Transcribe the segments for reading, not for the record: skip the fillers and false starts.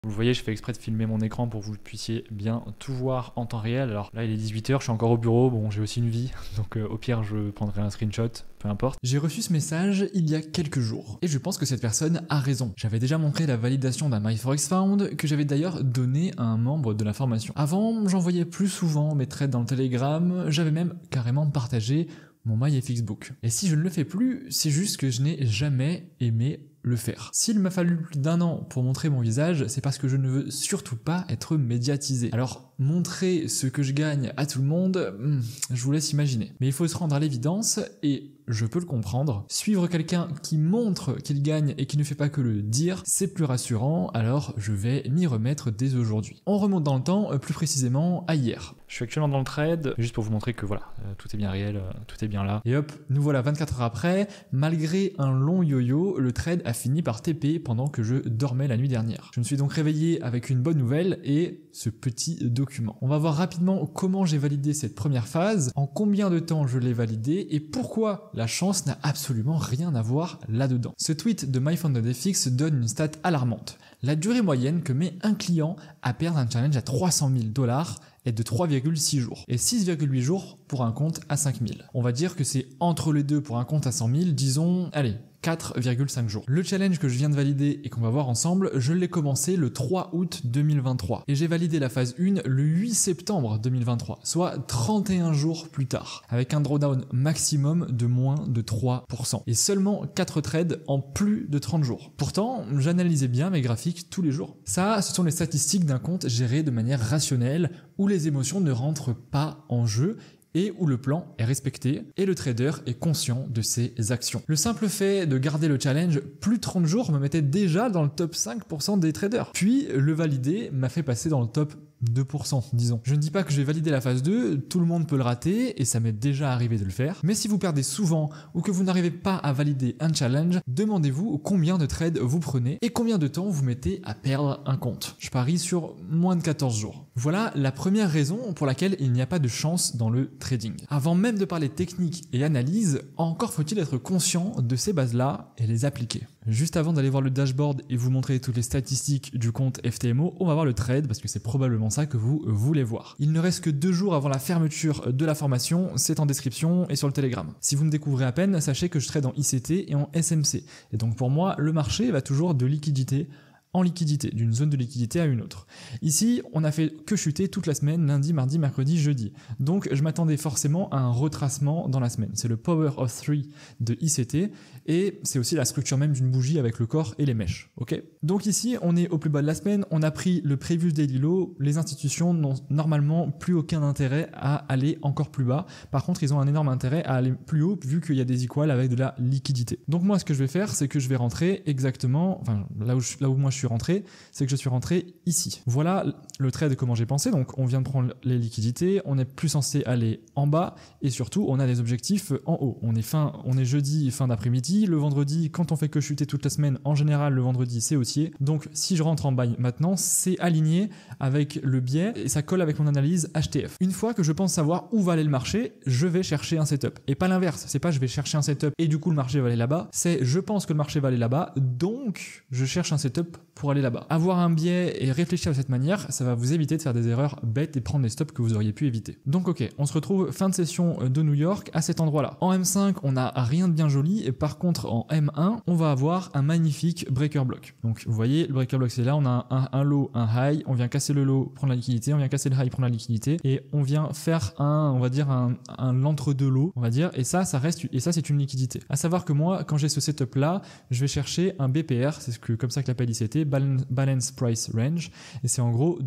Vous le voyez, je fais exprès de filmer mon écran pour que vous puissiez bien tout voir en temps réel. Alors là, il est 18h, je suis encore au bureau, bon, j'ai aussi une vie, donc au pire, je prendrai un screenshot, peu importe. J'ai reçu ce message il y a quelques jours, et je pense que cette personne a raison. J'avais déjà montré la validation d'un MyForexFound, que j'avais d'ailleurs donné à un membre de la formation. Avant, j'envoyais plus souvent mes trades dans le Telegram, j'avais même carrément partagé mon MyFXBook. Et si je ne le fais plus, c'est juste que je n'ai jamais aimé le faire. S'il m'a fallu plus d'un an pour montrer mon visage, c'est parce que je ne veux surtout pas être médiatisé. Alors, montrer ce que je gagne à tout le monde, je vous laisse imaginer. Mais il faut se rendre à l'évidence, et je peux le comprendre. Suivre quelqu'un qui montre qu'il gagne et qui ne fait pas que le dire, c'est plus rassurant, alors je vais m'y remettre dès aujourd'hui. On remonte dans le temps, plus précisément à hier. Je suis actuellement dans le trade, juste pour vous montrer que voilà, tout est bien réel, tout est bien là. Et hop, nous voilà 24 heures après, malgré un long yo-yo, le trade a fini par TP pendant que je dormais la nuit dernière. Je me suis donc réveillé avec une bonne nouvelle et ce petit document. On va voir rapidement comment j'ai validé cette première phase, en combien de temps je l'ai validé et pourquoi la chance n'a absolument rien à voir là-dedans. Ce tweet de MyFoundedFX donne une stat alarmante. La durée moyenne que met un client à perdre un challenge à 300 000 $ est de 3,6 jours et 6,8 jours pour un compte à 5 000. On va dire que c'est entre les deux pour un compte à 100 000, disons, allez, 4,5 jours. Le challenge que je viens de valider et qu'on va voir ensemble, je l'ai commencé le 3 août 2023 et j'ai validé la phase 1 le 8 septembre 2023, soit 31 jours plus tard, avec un drawdown maximum de moins de 3% et seulement 4 trades en plus de 30 jours. Pourtant, j'analysais bien mes graphiques tous les jours. Ça, ce sont les statistiques d'un compte géré de manière rationnelle où les émotions ne rentrent pas en jeu et où le plan est respecté et le trader est conscient de ses actions. Le simple fait de garder le challenge plus de 30 jours me mettait déjà dans le top 5% des traders. Puis le valider m'a fait passer dans le top 2%, disons. Je ne dis pas que je vais valider la phase 2, tout le monde peut le rater et ça m'est déjà arrivé de le faire. Mais si vous perdez souvent ou que vous n'arrivez pas à valider un challenge, demandez-vous combien de trades vous prenez et combien de temps vous mettez à perdre un compte. Je parie sur moins de 14 jours. Voilà la première raison pour laquelle il n'y a pas de chance dans le trading. Avant même de parler technique et analyse, encore faut-il être conscient de ces bases-là et les appliquer. Juste avant d'aller voir le dashboard et vous montrer toutes les statistiques du compte FTMO, on va voir le trade parce que c'est probablement ça que vous voulez voir. Il ne reste que 2 jours avant la fermeture de la formation, c'est en description et sur le Telegram. Si vous me découvrez à peine, sachez que je trade en ICT et en SMC. Et donc pour moi, le marché va toujours de liquidité en liquidité, d'une zone de liquidité à une autre. Ici, on a fait que chuter toute la semaine, lundi, mardi, mercredi, jeudi. Donc je m'attendais forcément à un retracement dans la semaine. C'est le Power of 3 de ICT et c'est aussi la structure même d'une bougie avec le corps et les mèches. Ok. Donc ici, on est au plus bas de la semaine, on a pris le previous daily low, les institutions n'ont normalement plus aucun intérêt à aller encore plus bas. Par contre, ils ont un énorme intérêt à aller plus haut vu qu'il y a des equals avec de la liquidité. Donc moi, ce que je vais faire, c'est que je vais rentrer exactement, enfin là où moi je suis rentré, c'est que je suis rentré ici. Voilà le trade comment j'ai pensé. Donc on vient de prendre les liquidités, on est plus censé aller en bas et surtout on a des objectifs en haut. On est jeudi fin d'après-midi, le vendredi quand on fait que chuter toute la semaine, en général le vendredi c'est haussier. Donc si je rentre en buy maintenant, c'est aligné avec le biais et ça colle avec mon analyse HTF. Une fois que je pense savoir où va aller le marché, je vais chercher un setup. Et pas l'inverse, c'est pas je vais chercher un setup et du coup le marché va aller là-bas, c'est je pense que le marché va aller là-bas, donc je cherche un setup pour aller là-bas. Avoir un biais et réfléchir de cette manière, ça va vous éviter de faire des erreurs bêtes et prendre des stops que vous auriez pu éviter. Donc ok, on se retrouve fin de session de New York à cet endroit-là. En M5, on n'a rien de bien joli et par contre en M1, on va avoir un magnifique breaker block. Donc vous voyez, le breaker block c'est là, on a un low, un high, on vient casser le low, prendre la liquidité, on vient casser le high, prendre la liquidité et on vient faire on va dire un l'entre-deux low, on va dire, et ça reste, et ça c'est une liquidité. À savoir que moi, quand j'ai ce setup là, je vais chercher un BPR, c'est comme ça que l'appelle ICT, Balance Price Range, et c'est en gros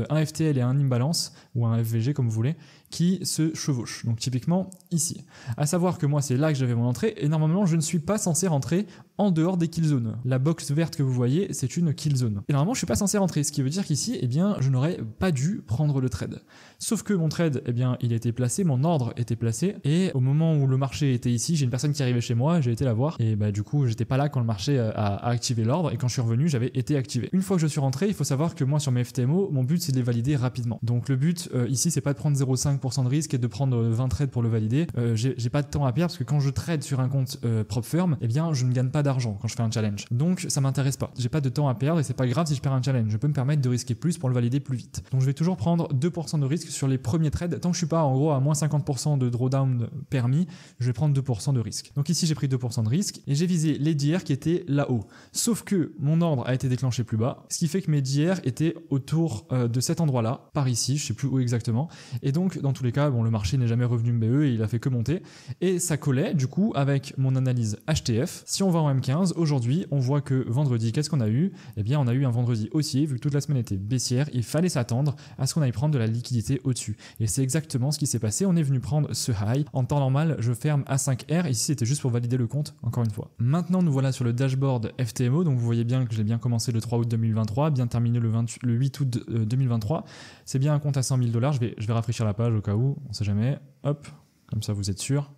un FTL et un imbalance, ou un FVG comme vous voulez, qui se chevauchent. Donc typiquement ici. À savoir que moi c'est là que j'avais mon entrée, et normalement je ne suis pas censé rentrer en dehors des kill zones. La box verte que vous voyez, c'est une kill zone. Et normalement je suis pas censé rentrer, ce qui veut dire qu'ici, eh bien, je n'aurais pas dû prendre le trade. Sauf que mon trade, eh bien, il était placé, mon ordre était placé, et au moment où le marché était ici, j'ai une personne qui arrivait chez moi, j'ai été la voir, et bah du coup j'étais pas là quand le marché a activé l'ordre, et quand je suis revenu, j'avais été activé. Une fois que je suis rentré, il faut savoir que moi sur mes FTMO, mon but c'est de les valider rapidement. Donc le but ici c'est pas de prendre 0,5% de risque et de prendre 20 trades pour le valider. J'ai pas de temps à perdre parce que quand je trade sur un compte prop firm, eh bien je ne gagne pas d'argent quand je fais un challenge. Donc ça m'intéresse pas. J'ai pas de temps à perdre et c'est pas grave si je perds un challenge. Je peux me permettre de risquer plus pour le valider plus vite. Donc je vais toujours prendre 2% de risque sur les premiers trades. Tant que je suis pas en gros à moins 50% de drawdown permis, je vais prendre 2% de risque. Donc ici j'ai pris 2% de risque et j'ai visé les DIR qui étaient là-haut. Sauf que mon ordre a été déclenché plus bas, ce qui fait que mes DIR étaient autour de cet endroit-là, par ici, je sais plus où exactement. Et donc dans tous les cas, bon, le marché n'est jamais revenu MBE et il a fait que monter. Et ça collait du coup avec mon analyse HTF. Si on va en M15, aujourd'hui, on voit que vendredi, qu'est-ce qu'on a eu? Eh bien, on a eu un vendredi haussier, vu que toute la semaine était baissière, il fallait s'attendre à ce qu'on aille prendre de la liquidité au-dessus. Et c'est exactement ce qui s'est passé. On est venu prendre ce high. En temps normal, je ferme à 5R. Ici, c'était juste pour valider le compte, encore une fois. Maintenant, nous voilà sur le dashboard FTMO. Donc, vous voyez bien que j'ai bien commencé le 3 août 2023, bien terminé le 8 août 2023. C'est bien un compte à 100 000 $. Je vais rafraîchir la page au cas où, on sait jamais. Hop, comme ça, vous êtes sûr.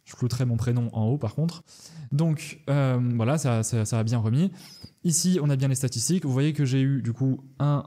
Je flouterai mon prénom en haut par contre. Donc voilà, ça a bien remis. Ici, on a bien les statistiques. Vous voyez que j'ai eu du coup 1,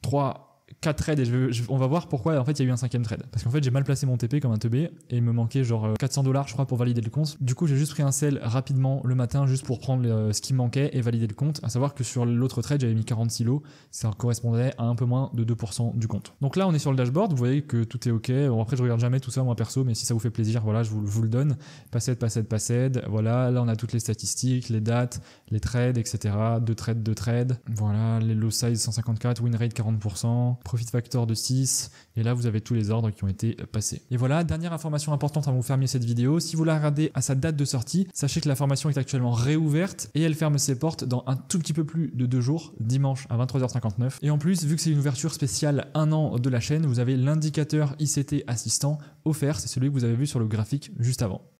3, 4 trades et on va voir pourquoi en fait il y a eu un 5e trade. Parce qu'en fait j'ai mal placé mon TP comme un teubé et il me manquait genre 400 $ je crois pour valider le compte. Du coup j'ai juste pris un sell rapidement le matin juste pour prendre ce qui me manquait et valider le compte. À savoir que sur l'autre trade j'avais mis 40 silos, ça correspondait à un peu moins de 2% du compte. Donc là on est sur le dashboard, vous voyez que tout est ok. Bon, après je regarde jamais tout ça moi perso, mais si ça vous fait plaisir, voilà, je vous le donne. Passed. Voilà, là on a toutes les statistiques, les dates, les trades, etc. 2 trades. Voilà, les low size 154, win rate 40%. Profit factor de 6, et là vous avez tous les ordres qui ont été passés. Et voilà, dernière information importante avant de vous fermer cette vidéo, si vous la regardez à sa date de sortie, sachez que la formation est actuellement réouverte et elle ferme ses portes dans un tout petit peu plus de 2 jours, dimanche à 23h59. Et en plus, vu que c'est une ouverture spéciale 1 an de la chaîne, vous avez l'indicateur ICT assistant offert, c'est celui que vous avez vu sur le graphique juste avant.